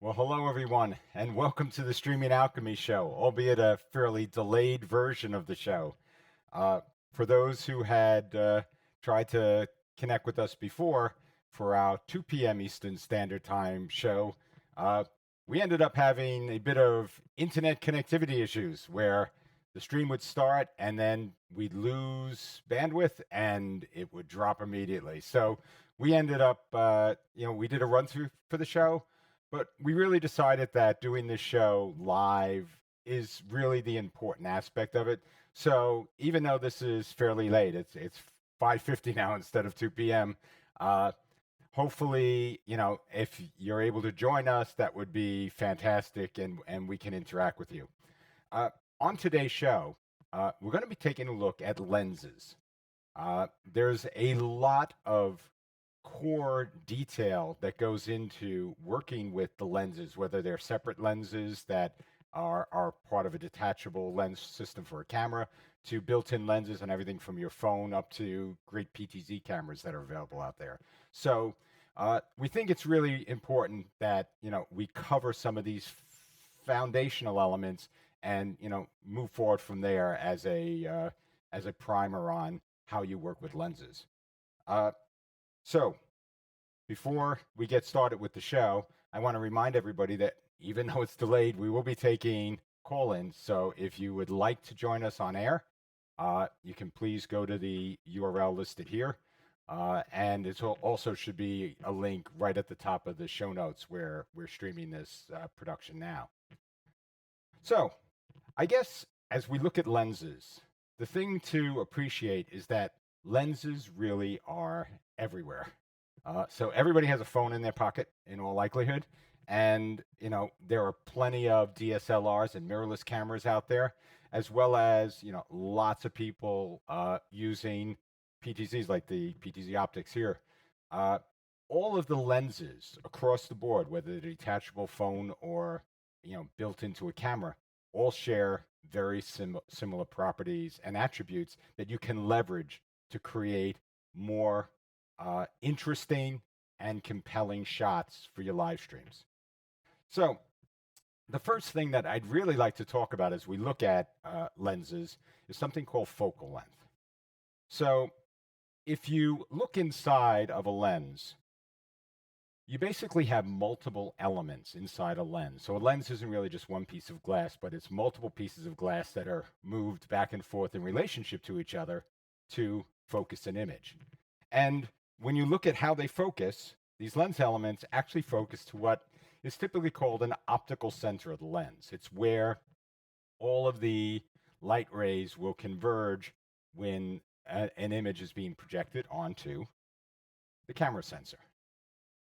Well, hello everyone, and welcome to the Streaming Alchemy Show, albeit a fairly delayed version of the show. Uh, for those who had tried to connect with us before for our 2 p.m. Eastern Standard Time show, uh, we ended up having a bit of internet connectivity issues where the stream would start and then we'd lose bandwidth and it would drop immediately. So we ended up, we did a run through for the show, but we really decided that doing this show live is really the important aspect of it. So even though this is fairly late, it's 5:50 now instead of 2 p.m. Uh, hopefully, if you're able to join us, that would be fantastic, and we can interact with you. Uh, on today's show, we're going to be taking a look at lenses. There's a lot of core detail that goes into working with the lenses, whether they're separate lenses that are part of a detachable lens system for a camera, to built-in lenses and everything from your phone up to great PTZ cameras that are available out there. So we think it's really important that we cover some of these foundational elements and move forward from there as a primer on how you work with lenses. Uh, so, before we get started with the show, I want to remind everybody that even though it's delayed, we will be taking call ins. So, if you would like to join us on air, you can please go to the URL listed here. And it also should be a link right at the top of the show notes where we're streaming this production now. So, I guess as we look at lenses, the thing to appreciate is that lenses really are everywhere. So everybody has a phone in their pocket in all likelihood. And, there are plenty of DSLRs and mirrorless cameras out there, as well as, lots of people using PTZs like the PTZ optics here. Uh, all of the lenses across the board, whether they're detachable phone or, built into a camera, all share very similar properties and attributes that you can leverage to create more interesting and compelling shots for your live streams. So, the first thing that I'd really like to talk about as we look at lenses is something called focal length. So, if you look inside of a lens, you basically have multiple elements inside a lens. So a lens isn't really just one piece of glass, but it's multiple pieces of glass that are moved back and forth in relationship to each other to focus an image. And when you look at how they focus, these lens elements actually focus to what is typically called an optical center of the lens. It's where all of the light rays will converge when an image is being projected onto the camera sensor.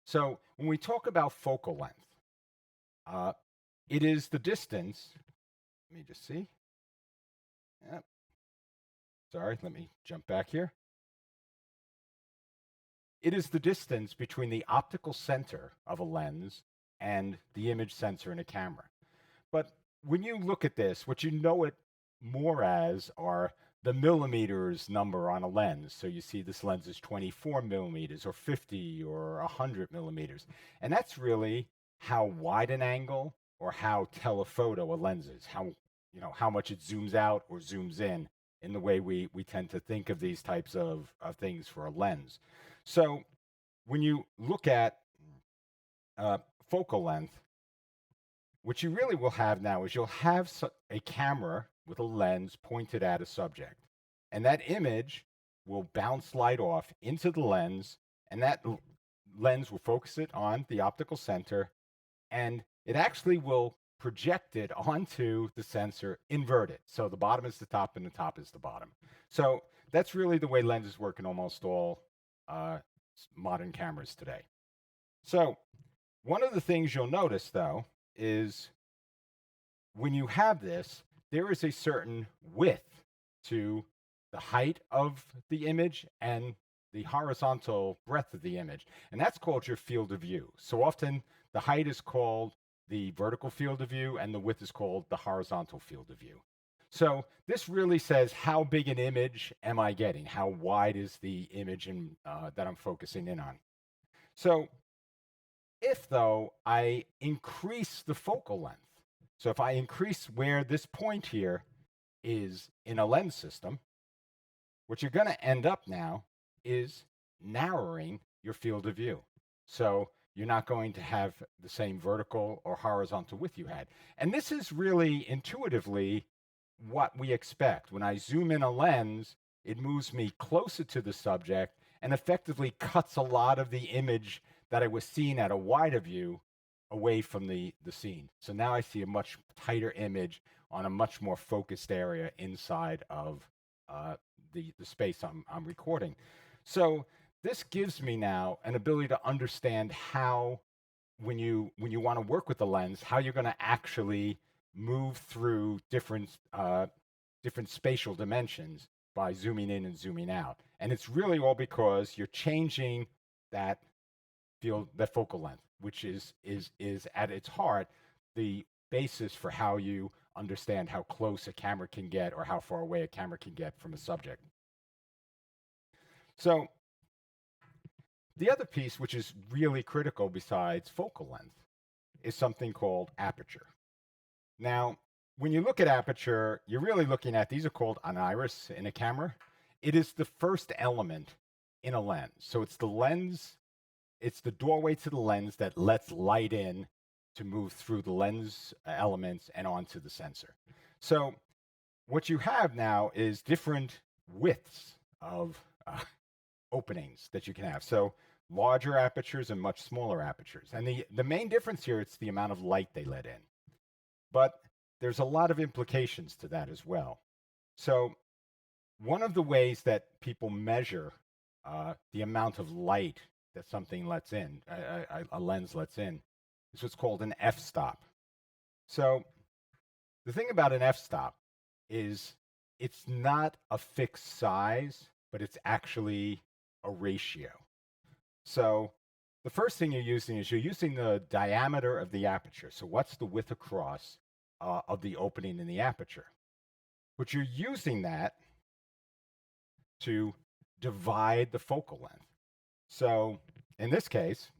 So when we talk about focal length, uh, it is the distance. Let me just see. Yep. Sorry, let me jump back here. It is the distance between the optical center of a lens and the image sensor in a camera. But when you look at this, what you know it more as are the millimeters number on a lens. So you see this lens is 24 millimeters or 50 or 100 millimeters. And that's really how wide an angle or how telephoto a lens is, how much it zooms out or zooms in the way we tend to think of these types of things for a lens. So when you look at focal length, what you really will have now is you'll have a camera with a lens pointed at a subject. And that image will bounce light off into the lens, and that lens will focus it on the optical center, and it actually will project it onto the sensor inverted. So the bottom is the top, and the top is the bottom. So that's really the way lenses work in almost all modern cameras today. So one of the things you'll notice, though, is when you have this, there is a certain width to the height of the image and the horizontal breadth of the image. And that's called your field of view. So often the height is called the vertical field of view and the width is called the horizontal field of view. So this really says how big an image am I getting? How wide is the image that I'm focusing in on? So If, though, I increase the focal length, so if I increase where this point here is in a lens system, what you're going to end up now is narrowing your field of view. So you're not going to have the same vertical or horizontal width you had. And this is really intuitively what we expect. When I zoom in a lens, it moves me closer to the subject and effectively cuts a lot of the image that I was seeing at a wider view away from the scene. So now I see a much tighter image on a much more focused area inside of the space I'm recording. So this gives me now an ability to understand how, when you want to work with the lens, how you're going to actually move through different spatial dimensions by zooming in and zooming out. And it's really all because you're changing that that focal length, which is at its heart the basis for how you understand how close a camera can get or how far away a camera can get from a subject. So the other piece, which is really critical besides focal length, is something called aperture. Now, when you look at aperture, you're really looking at, these are called an iris in a camera. It is the first element in a lens. So it's the lens, it's the doorway to the lens that lets light in to move through the lens elements and onto the sensor. So what you have now is different widths of openings that you can have. So larger apertures and much smaller apertures. And the main difference here, it's the amount of light they let in. But there's a lot of implications to that as well. So one of the ways that people measure the amount of light that something lets in, a lens lets in, is what's called an f-stop. So the thing about an f-stop is it's not a fixed size, but it's actually a ratio. So the first thing you're using is you're using the diameter of the aperture. So what's the width across of the opening in the aperture? But you're using that to divide the focal length. So in this case,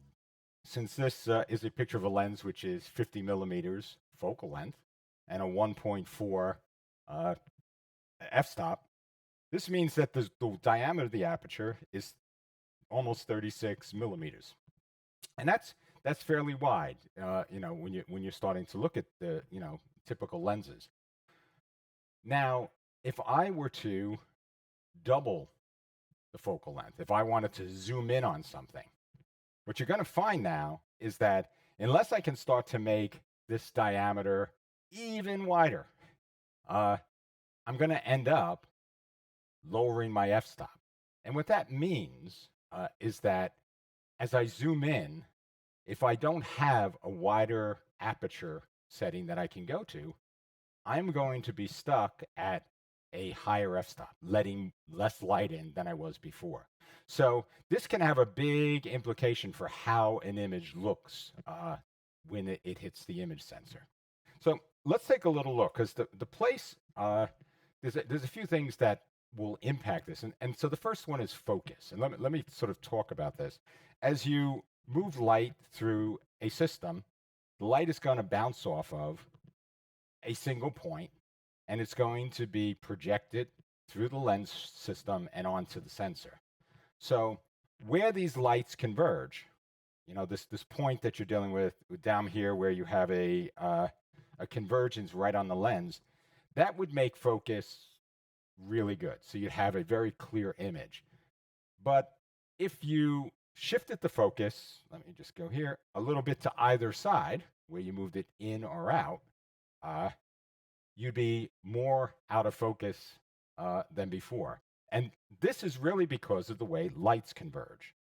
since this is a picture of a lens which is 50 millimeters focal length and a 1.4 f-stop, this means that the diameter of the aperture is almost 36 millimeters, and that's fairly wide. When you're starting to look at the typical lenses. Now, if I were to double the focal length, if I wanted to zoom in on something, what you're going to find now is that unless I can start to make this diameter even wider, I'm going to end up lowering my f-stop. And what that means is that as I zoom in, if I don't have a wider aperture setting that I can go to, I'm going to be stuck at a higher f-stop, letting less light in than I was before. So this can have a big implication for how an image looks when it hits the image sensor. So let's take a little look, because the place, there's a few things that will impact this. And so the first one is focus. And let me sort of talk about this. As you move light through a system, the light is going to bounce off of a single point, and it's going to be projected through the lens system and onto the sensor. So where these lights converge, this point that you're dealing with down here where you have a convergence right on the lens, that would make focus really good. So you'd have a very clear image. But if you shifted the focus, let me just go here, a little bit to either side, where you moved it in or out, you'd be more out of focus than before. And this is really because of the way lights converge.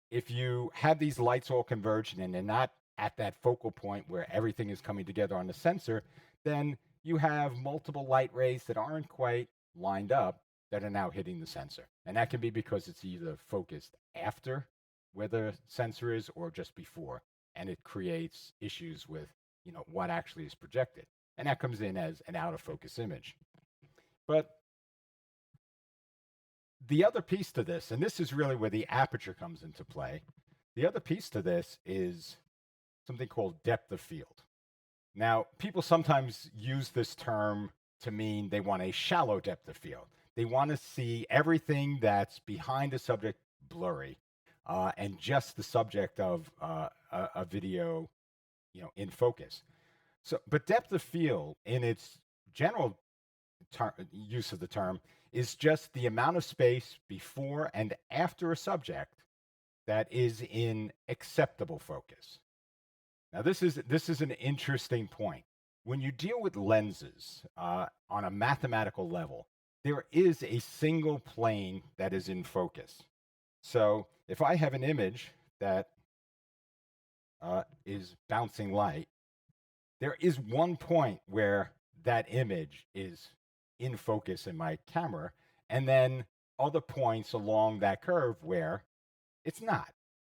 If you have these lights all converging and they're not at that focal point where everything is coming together on the sensor, then you have multiple light rays that aren't quite lined up that are now hitting the sensor. And that can be because it's either focused after where the sensor is or just before. And it creates issues with what actually is projected. And that comes in as an out of focus image. But the other piece to this, and this is really where the aperture comes into play, The other piece to this is something called depth of field. Now, people sometimes use this term to mean they want a shallow depth of field. They want to see everything that's behind a subject blurry, and just the subject of a video, in focus. So, but depth of field, in its general use of the term, is just the amount of space before and after a subject that is in acceptable focus. Now, this is an interesting point. When you deal with lenses on a mathematical level, there is a single plane that is in focus. So if I have an image that is bouncing light, there is one point where that image is in focus in my camera, and then other points along that curve where it's not,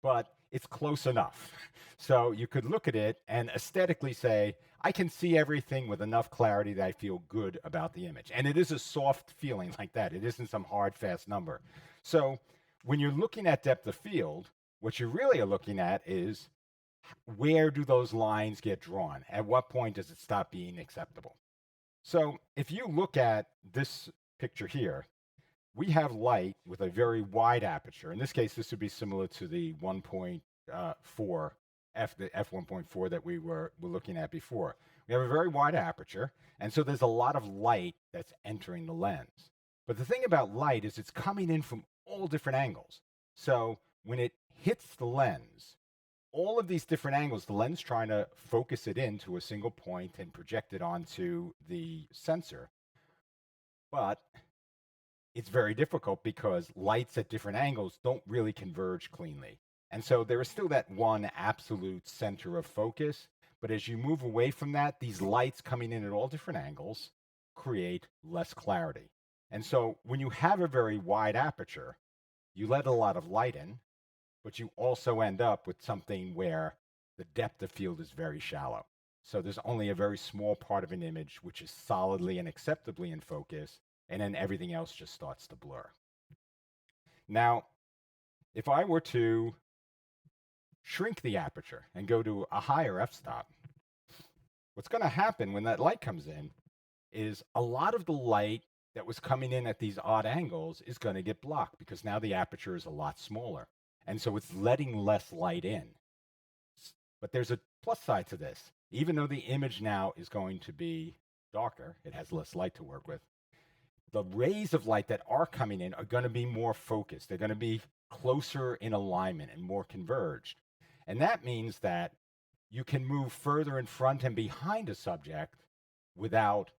but it's close enough. So you could look at it and aesthetically say, I can see everything with enough clarity that I feel good about the image. And it is a soft feeling like that. It isn't some hard, fast number. So when you're looking at depth of field, what you really are looking at is, where do those lines get drawn? At what point does it stop being acceptable? So if you look at this picture here, we have light with a very wide aperture. In this case, this would be similar to the 1.4 the f1.4 that we were looking at before. We have a very wide aperture, and so there's a lot of light that's entering the lens. But the thing about light is it's coming in from all different angles. So when it hits the lens, all of these different angles, the lens trying to focus it into a single point and project it onto the sensor. But it's very difficult because lights at different angles don't really converge cleanly. And so there is still that one absolute center of focus. But as you move away from that, these lights coming in at all different angles create less clarity. And so when you have a very wide aperture, you let a lot of light in, but you also end up with something where the depth of field is very shallow. So there's only a very small part of an image which is solidly and acceptably in focus, and then everything else just starts to blur. Now, if I were to shrink the aperture and go to a higher f-stop, what's going to happen when that light comes in is a lot of the light that was coming in at these odd angles is going to get blocked because now the aperture is a lot smaller. And so it's letting less light in. But there's a plus side to this. Even though the image now is going to be darker, it has less light to work with, the rays of light that are coming in are going to be more focused. They're going to be closer in alignment and more converged. And that means that you can move further in front and behind a subject without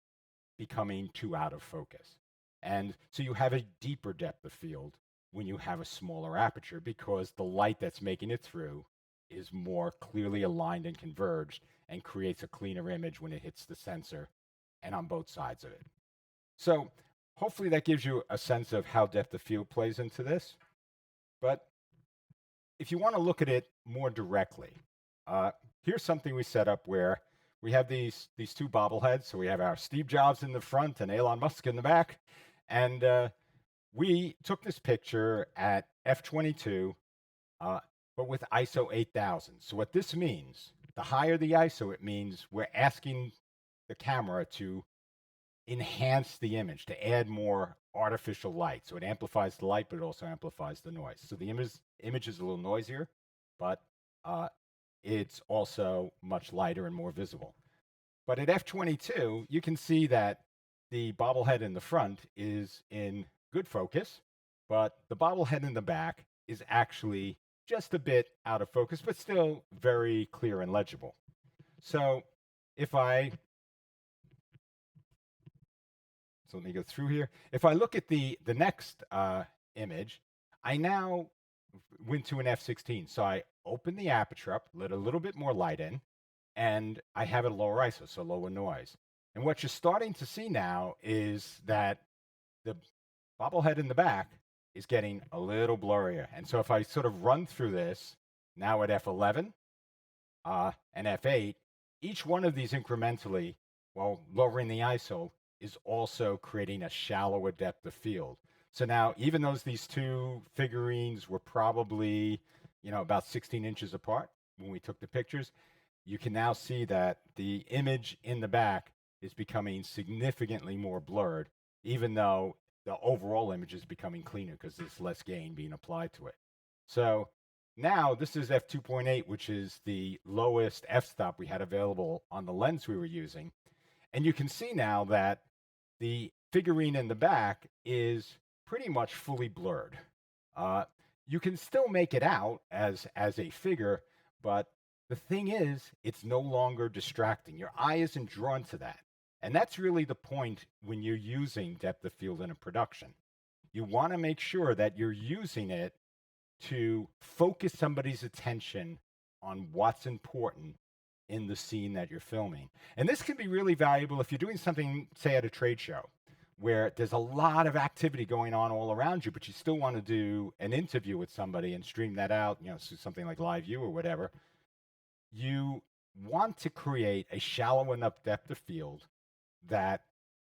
becoming too out of focus. And so you have a deeper depth of field when you have a smaller aperture because the light that's making it through is more clearly aligned and converged and creates a cleaner image when it hits the sensor and on both sides of it. So hopefully that gives you a sense of how depth of field plays into this. But if you want to look at it more directly, here's something we set up where we have these two bobbleheads. So we have our Steve Jobs in the front and Elon Musk in the back. And we took this picture at f22, but with ISO 8000. So what this means, the higher the ISO, it means we're asking the camera to enhance the image, to add more artificial light. So it amplifies the light, but it also amplifies the noise. So the image is a little noisier, but it's also much lighter and more visible. But at f22, you can see that the bobblehead in the front is in good focus, but the bobblehead in the back is actually just a bit out of focus, but still very clear and legible. So let me go through here. If I look at the next image, I now went to an f16. So I open the aperture up, let a little bit more light in, and I have a lower ISO, so lower noise. And what you're starting to see now is that the bobblehead in the back is getting a little blurrier. And so if I sort of run through this now at f11 and f8, each one of these incrementally, while lowering the ISO, is also creating a shallower depth of field. So now, even though these two figurines were probably about 16 inches apart when we took the pictures, you can now see that the image in the back is becoming significantly more blurred, even though the overall image is becoming cleaner because there's less gain being applied to it. So now this is f2.8, which is the lowest f-stop we had available on the lens we were using. And you can see now that the figurine in the back is pretty much fully blurred. Uh, you can still make it out as a figure, but the thing is, it's no longer distracting. Your eye isn't drawn to that. And that's really the point when you're using depth of field in a production. You want to make sure that you're using it to focus somebody's attention on what's important in the scene that you're filming. And this can be really valuable if you're doing something, say, at a trade show, where there's a lot of activity going on all around you, but you still want to do an interview with somebody and stream that out, so something like Live View or whatever. You want to create a shallow enough depth of field that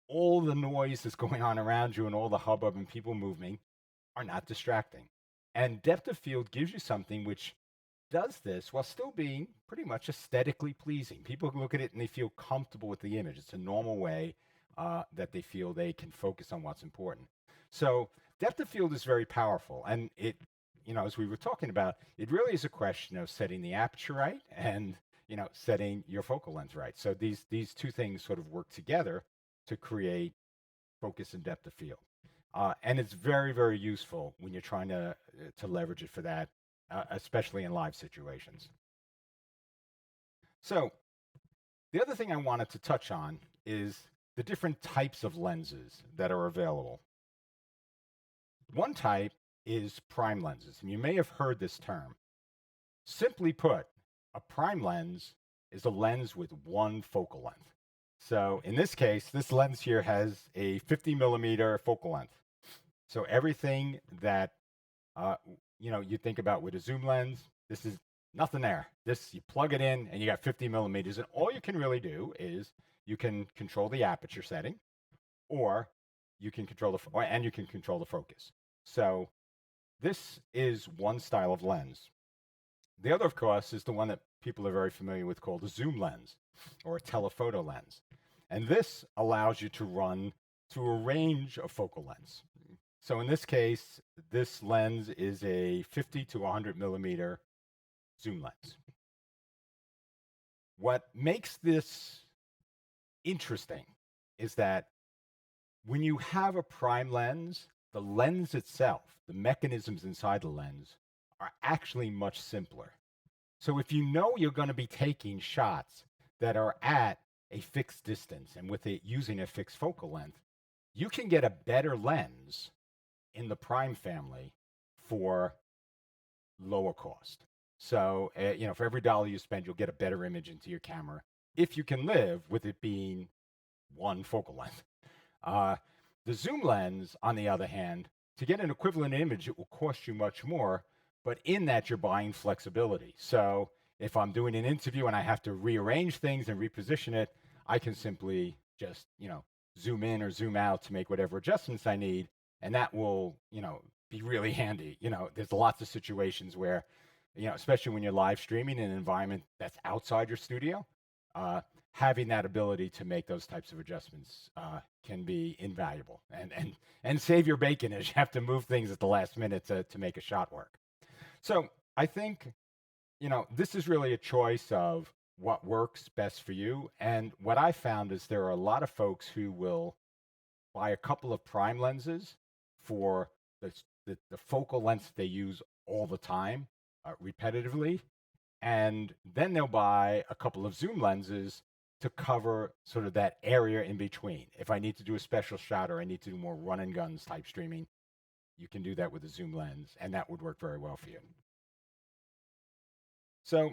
all the noise that's going on around you and all the hubbub and people moving are not distracting. And depth of field gives you something which does this while still being pretty much aesthetically pleasing. People look at it and they feel comfortable with the image. It's a normal way that they feel they can focus on what's important. So depth of field is very powerful. And it, as we were talking about, it really is a question of setting the aperture right and, setting your focal length right. So these two things sort of work together to create focus and depth of field. And it's very, very useful when you're trying to leverage it for that, especially in live situations. So the other thing I wanted to touch on is the different types of lenses that are available. One type is prime lenses, and you may have heard this term. Simply put, a prime lens is a lens with one focal length. So in this case, this lens here has a 50 millimeter focal length. So everything that you think about with a zoom lens, this is nothing there. This, you plug it in and you got 50 millimeters, and all you can really do is you can control the aperture setting, or you can control the focus. So this is one style of lens. The other, of course, is the one that people are very familiar with called a zoom lens or a telephoto lens. And this allows you to run through a range of focal lengths. So in this case, this lens is a 50 to 100 millimeter zoom lens. What makes this interesting is that when you have a prime lens, the lens itself, the mechanisms inside the lens, are actually much simpler. So if you know you're going to be taking shots that are at a fixed distance and with it using a fixed focal length, you can get a better lens in the prime family for lower cost. So, for every dollar you spend, you'll get a better image into your camera if you can live with it being one focal length. The zoom lens, on the other hand, to get an equivalent image, it will cost you much more, but in that you're buying flexibility. So if I'm doing an interview and I have to rearrange things and reposition it, I can simply just, zoom in or zoom out to make whatever adjustments I need. And that will, be really handy. There's lots of situations where, especially when you're live streaming in an environment that's outside your studio, having that ability to make those types of adjustments can be invaluable and save your bacon as you have to move things at the last minute to make a shot work. So I think, this is really a choice of what works best for you. And what I found is there are a lot of folks who will buy a couple of prime lenses for the focal length they use all the time, repetitively. And then they'll buy a couple of zoom lenses to cover sort of that area in between. If I need to do a special shot or I need to do more run and guns type streaming, you can do that with a zoom lens, and that would work very well for you. So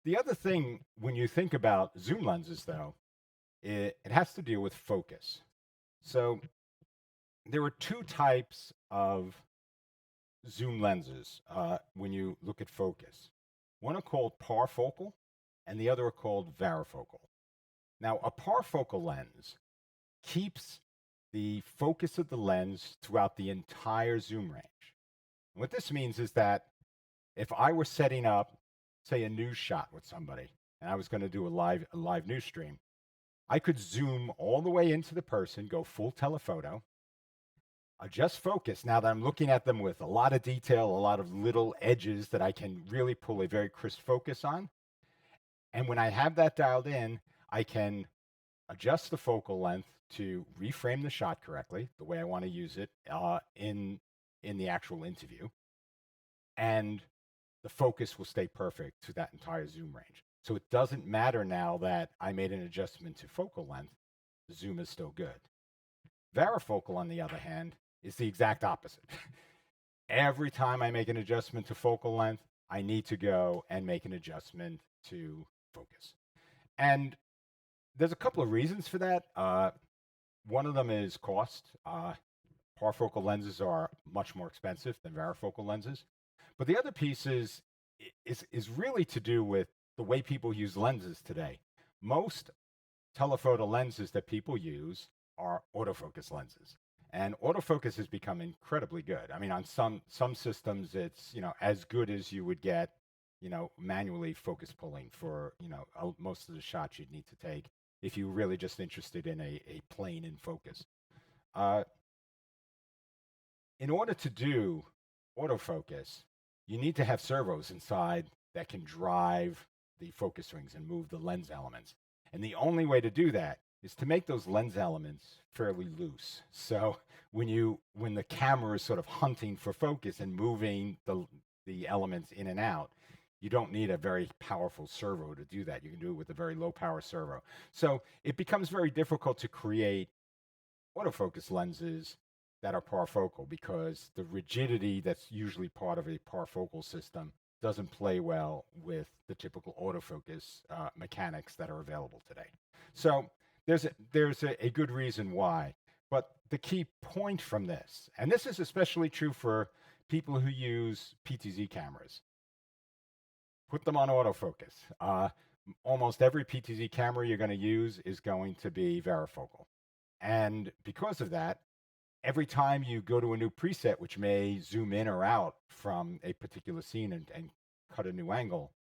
the other thing when you think about zoom lenses, though, it has to deal with focus. So there are two types of zoom lenses when you look at focus. One are called parafocal, and the other are called varifocal. Now, a parafocal lens keeps the focus of the lens throughout the entire zoom range. And what this means is that If I were setting up, say, a news shot with somebody, and I was going to do a live news stream, I could zoom all the way into the person, go full telephoto, adjust focus. Now that I'm looking at them with a lot of detail, a lot of little edges that I can really pull a very crisp focus on. And when I have that dialed in, I can adjust the focal length to reframe the shot correctly, the way I want to use it in the actual interview, and the focus will stay perfect to that entire zoom range. So it doesn't matter now that I made an adjustment to focal length, the zoom is still good. Varifocal, on the other hand, is the exact opposite. Every time I make an adjustment to focal length, I need to go and make an adjustment to focus. And there's a couple of reasons for that. One of them is cost. Parfocal lenses are much more expensive than varifocal lenses. But the other piece is really to do with the way people use lenses today. Most telephoto lenses that people use are autofocus lenses. And autofocus has become incredibly good. I mean, on some systems, it's as good as you would get, manually focus pulling for most of the shots you'd need to take if you're really just interested in a plane in focus. In order to do autofocus, you need to have servos inside that can drive the focus rings and move the lens elements. And the only way to do that is to make those lens elements fairly loose. So when the camera is sort of hunting for focus and moving the elements in and out, you don't need a very powerful servo to do that. You can do it with a very low power servo. So it becomes very difficult to create autofocus lenses that are parfocal because the rigidity that's usually part of a parfocal system doesn't play well with the typical autofocus mechanics that are available today. So there's a good reason why. But the key point from this, and this is especially true for people who use PTZ cameras, put them on autofocus. Almost every PTZ camera you're going to use is going to be varifocal. And because of that, every time you go to a new preset, which may zoom in or out from a particular scene and cut a new angle,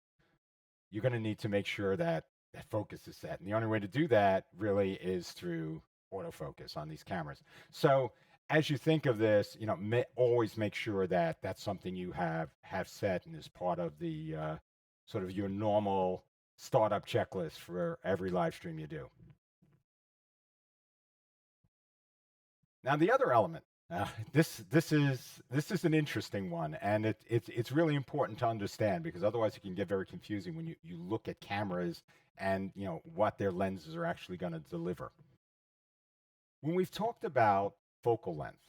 you're going to need to make sure that that focus is set. And the only way to do that really is through autofocus on these cameras. So as you think of this, always make sure that that's something you have set and is part of the sort of your normal startup checklist for every live stream you do. Now, the other element, this is an interesting one, and it's really important to understand because otherwise it can get very confusing when you look at cameras and what their lenses are actually going to deliver. When we've talked about focal length,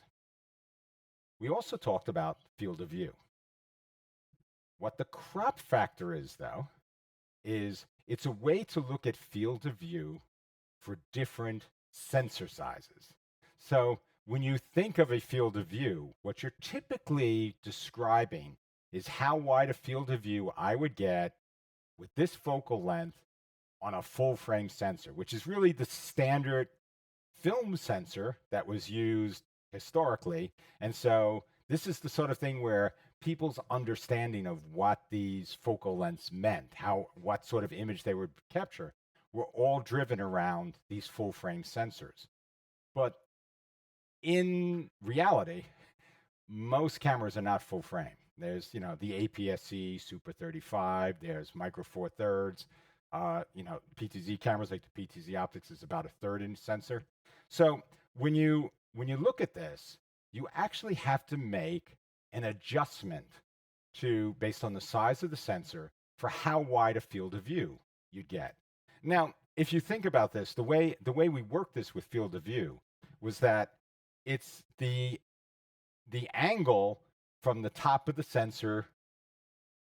we also talked about field of view. What the crop factor is, though, is it's a way to look at field of view for different sensor sizes. So when you think of a field of view, what you're typically describing is how wide a field of view I would get with this focal length on a full frame sensor, which is really the standard film sensor that was used historically. And so this is the sort of thing where people's understanding of what these focal lengths meant, what sort of image they would capture, were all driven around these full frame sensors. But in reality, most cameras are not full frame. There's, the APS-C Super 35, there's Micro Four Thirds, PTZ cameras like the PTZ Optics is about a 1/3 sensor. So when you look at this, you actually have to make an adjustment based on the size of the sensor for how wide a field of view you'd get. Now, if you think about this, the way we worked this with field of view was that it's the angle from the top of the sensor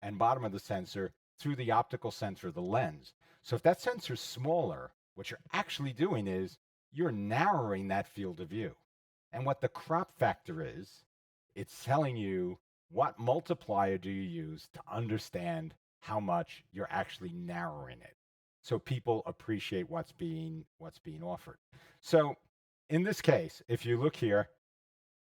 and bottom of the sensor through the optical sensor of the lens. So if that sensor's smaller, what you're actually doing is you're narrowing that field of view. And what the crop factor is, it's telling you what multiplier do you use to understand how much you're actually narrowing it. So people appreciate what's being offered. So in this case, if you look here,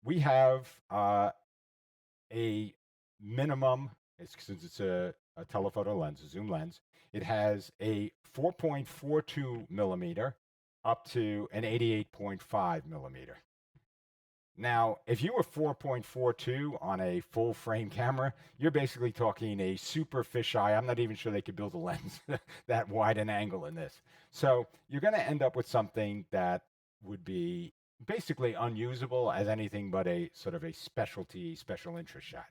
we have a minimum since it's a telephoto lens, a zoom lens. It has a 4.42 millimeter up to an 88.5 millimeter. Now, if you were 4.42 on a full frame camera, you're basically talking a super fisheye. I'm not even sure they could build a lens that wide an angle in this. So you're going to end up with something that would be basically unusable as anything but a sort of a specialty, special interest shot.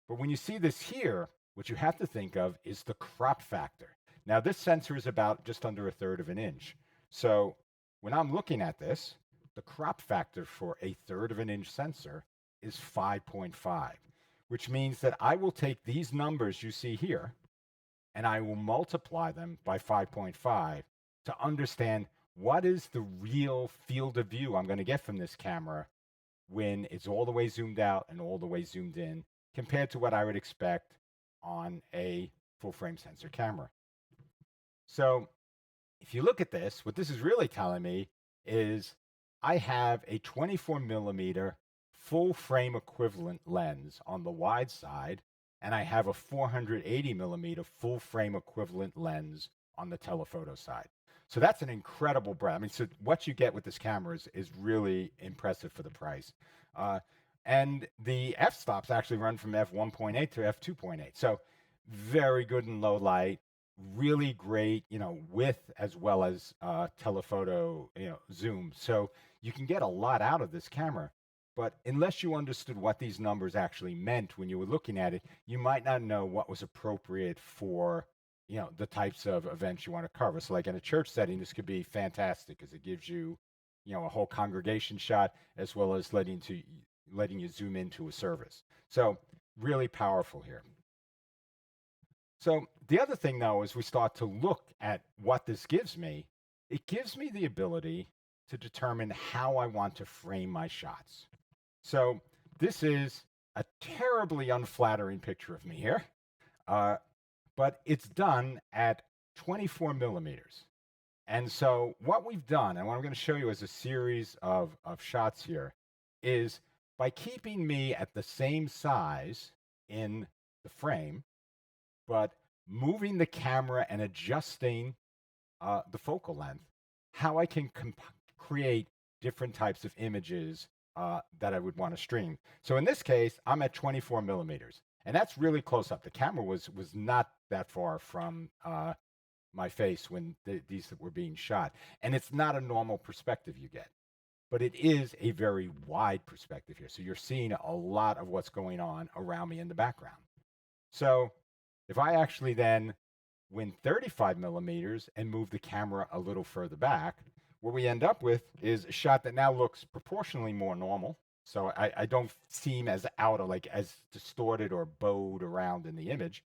But when you see this here, what you have to think of is the crop factor. Now, this sensor is about just under 1/3 of an inch. So when I'm looking at this, the crop factor for a 1/3 of an inch sensor is 5.5, which means that I will take these numbers you see here and I will multiply them by 5.5 to understand what is the real field of view I'm going to get from this camera when it's all the way zoomed out and all the way zoomed in compared to what I would expect on a full frame sensor camera. So if you look at this, what this is really telling me is I have a 24 millimeter full frame equivalent lens on the wide side, and I have a 480 millimeter full frame equivalent lens on the telephoto side. So that's an incredible breadth. I mean, so what you get with this camera is really impressive for the price. And the f-stops actually run from f1.8 to f2.8. So very good in low light, really great, width as well as telephoto, zoom. So you can get a lot out of this camera. But unless you understood what these numbers actually meant when you were looking at it, you might not know what was appropriate for, the types of events you want to cover. So like in a church setting, this could be fantastic because it gives you, a whole congregation shot as well as letting you zoom into a service. So really powerful here. So the other thing, though, as we start to look at what this gives me, it gives me the ability to determine how I want to frame my shots. So this is a terribly unflattering picture of me here, but it's done at 24 millimeters. And so what we've done, and what I'm going to show you as a series of shots here, is by keeping me at the same size in the frame, but moving the camera and adjusting the focal length, how I can create different types of images that I would want to stream. So in this case, I'm at 24 millimeters, and that's really close up. The camera was not that far from my face when these were being shot, and it's not a normal perspective you get, but it is a very wide perspective here. So you're seeing a lot of what's going on around me in the background. So if I actually then went 35 millimeters and move the camera a little further back, what we end up with is a shot that now looks proportionally more normal. So I don't seem as out of as distorted or bowed around in the image.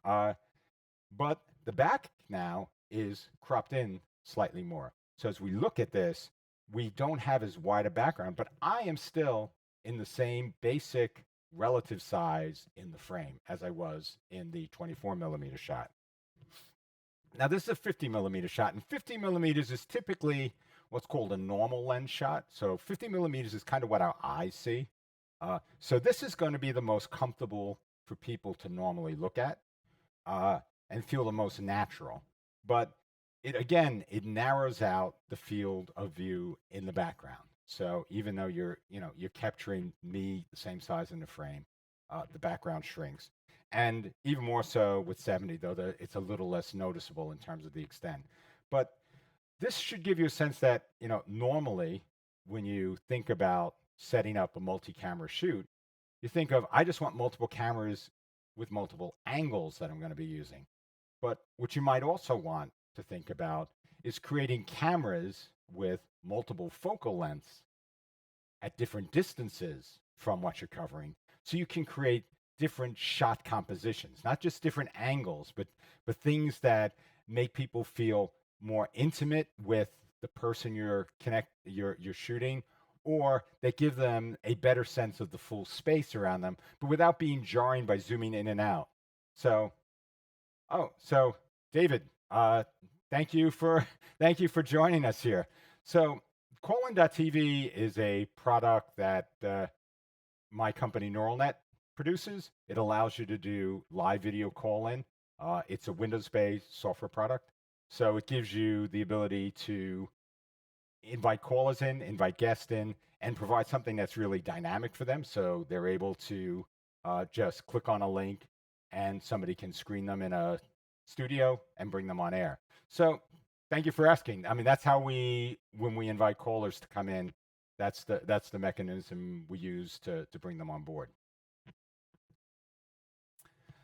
But the back now is cropped in slightly more. So as we look at this, we don't have as wide a background, but I am still in the same basic relative size in the frame as I was in the 24 millimeter shot. Now this is a 50 millimeter shot, and 50 millimeters is typically what's called a normal lens shot. So 50 millimeters is kind of what our eyes see. So this is going to be the most comfortable for people to normally look at and feel the most natural. But it narrows out the field of view in the background. So even though you're capturing me the same size in the frame, the background shrinks. And even more so with 70, though it's a little less noticeable in terms of the extent. But this should give you a sense that, normally when you think about setting up a multi-camera shoot, you think of, I just want multiple cameras with multiple angles that I'm going to be using. But what you might also want to think about is creating cameras with multiple focal lengths at different distances from what you're covering, so you can create different shot compositions, not just different angles, but things that make people feel more intimate with the person you're shooting, or that give them a better sense of the full space around them, but without being jarring by zooming in and out. So David, thank you for joining us here. So Callin.tv is a product that my company NeuralNet produces. It allows you to do live video call-in. It's a Windows-based software product, so it gives you the ability to invite callers in, invite guests in, and provide something that's really dynamic for them. So they're able to just click on a link and somebody can screen them in a studio and bring them on air. So thank you for asking. I mean, that's how when we invite callers to come in, that's the mechanism we use to bring them on board.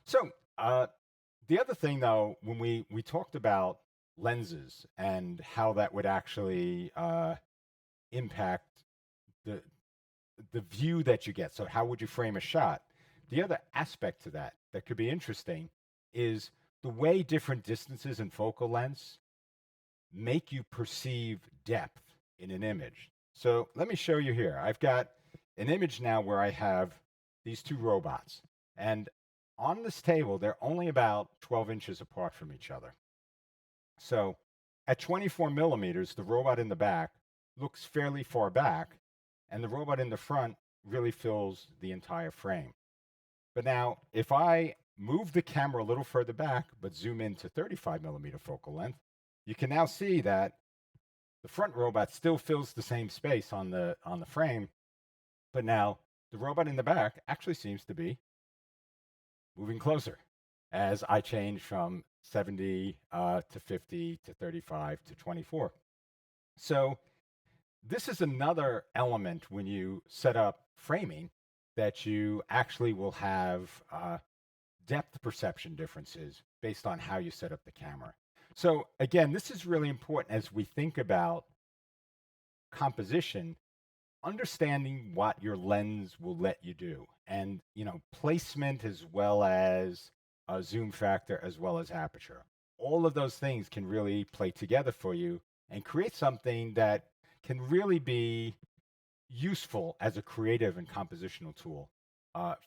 So the other thing, though, when we talked about lenses and how that would actually impact the view that you get. So how would you frame a shot? The other aspect to that that could be interesting is the way different distances and focal lengths make you perceive depth in an image. So let me show you here. I've got an image now where I have these two robots, and on this table, they're only about 12 inches apart from each other. So at 24 millimeters, the robot in the back looks fairly far back, and the robot in the front really fills the entire frame. But now, if I move the camera a little further back, but zoom in to 35 millimeter focal length, you can now see that the front robot still fills the same space on the frame, but now the robot in the back actually seems to be moving closer as I change from 70 to 50 to 35 to 24. So this is another element when you set up framing that you actually will have depth perception differences based on how you set up the camera. So again, this is really important as we think about composition, understanding what your lens will let you do, and placement as well as zoom factor as well as aperture. All of those things can really play together for you and create something that can really be useful as a creative and compositional tool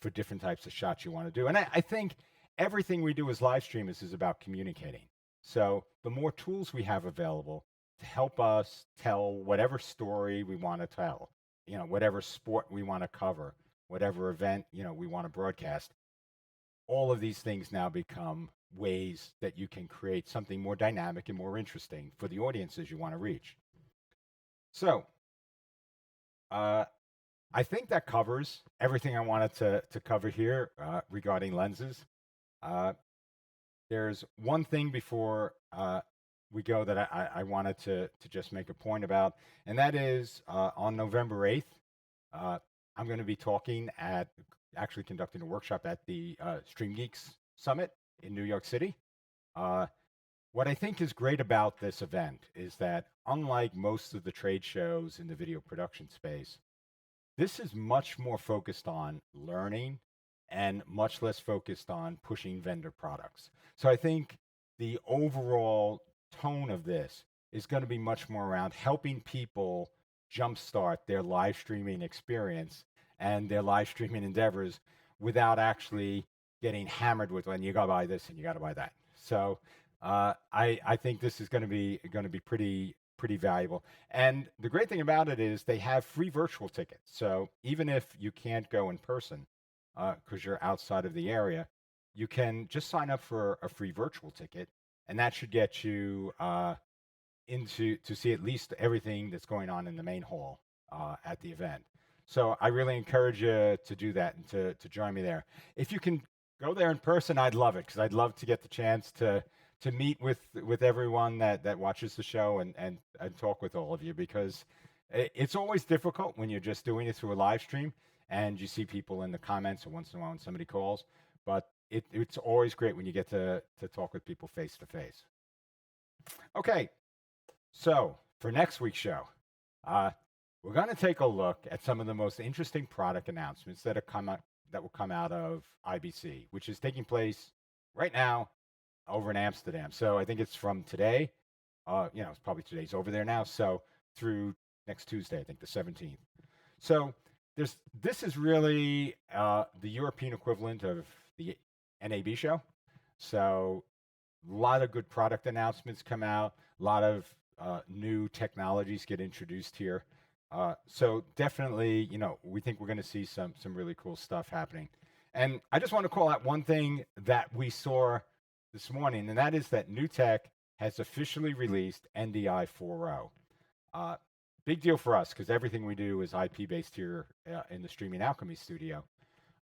for different types of shots you want to do. And I think everything we do as live streamers is about communicating. So the more tools we have available to help us tell whatever story we want to tell, whatever sport we want to cover, whatever event, we want to broadcast, all of these things now become ways that you can create something more dynamic and more interesting for the audiences you want to reach. So I think that covers everything I wanted to cover here regarding lenses. There's one thing before we go that I wanted to just make a point about, and that is on November 8th, I'm going to be actually conducting a workshop at the STREAMGEEKS Summit in New York City. What I think is great about this event is that unlike most of the trade shows in the video production space, this is much more focused on learning and much less focused on pushing vendor products. So I think the overall tone of this is going to be much more around helping people jumpstart their live streaming experience and their live streaming endeavors without actually getting hammered with, when you got to buy this and you got to buy that. So I think this is going to be pretty valuable. And the great thing about it is they have free virtual tickets. So even if you can't go in person because you're outside of the area, you can just sign up for a free virtual ticket, and that should get you to see at least everything that's going on in the main hall at the event. So I really encourage you to do that and to join me there. If you can go there in person, I'd love it, because I'd love to get the chance to meet with everyone that watches the show and talk with all of you, because it's always difficult when you're just doing it through a live stream and you see people in the comments, or once in a while when somebody calls. But it's always great when you get to talk with people face to face. Okay, so for next week's show, we're going to take a look at some of the most interesting product announcements that will come out of IBC, which is taking place right now over in Amsterdam. So I think it's from today. It's probably today's over there now. So through next Tuesday, I think the 17th. So this is really the European equivalent of the NAB show. So a lot of good product announcements come out. A lot of new technologies get introduced here. So definitely, we think we're going to see some really cool stuff happening. And I just want to call out one thing that we saw this morning, and that is that NewTek has officially released NDI 4.0. Big deal for us because everything we do is IP based here in the Streaming Alchemy studio.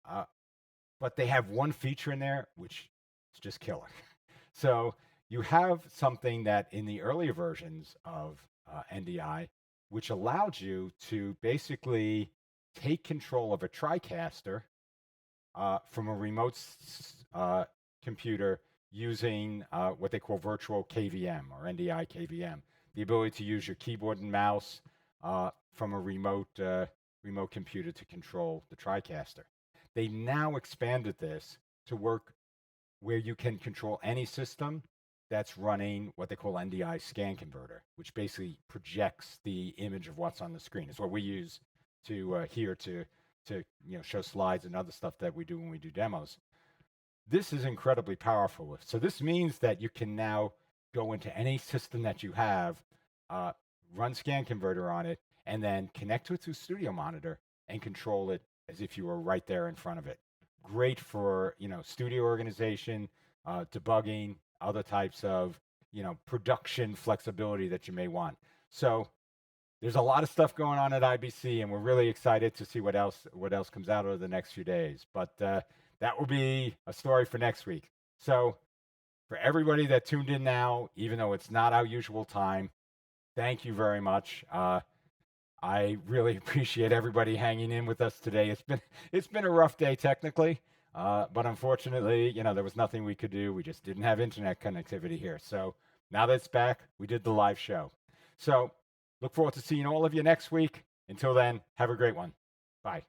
Uh, but they have one feature in there which is just killer. So you have something that in the earlier versions of NDI, which allowed you to basically take control of a TriCaster from a remote computer using what they call virtual KVM or NDI KVM, the ability to use your keyboard and mouse from a remote computer to control the TriCaster. They now expanded this to work where you can control any system that's running what they call NDI scan converter, which basically projects the image of what's on the screen. It's what we use to here to show slides and other stuff that we do when we do demos. This is incredibly powerful. So this means that you can now go into any system that you have, run scan converter on it, and then connect to it through Studio Monitor and control it as if you were right there in front of it. Great for studio organization, debugging, other types of production flexibility that you may want. So there's a lot of stuff going on at IBC, and we're really excited to see what else comes out over the next few days. But that will be a story for next week. So for everybody that tuned in now, even though it's not our usual time, thank you very much. I really appreciate everybody hanging in with us today. It's been a rough day technically, but unfortunately, there was nothing we could do. We just didn't have internet connectivity here. So now that it's back, we did the live show. So look forward to seeing all of you next week. Until then, have a great one. Bye.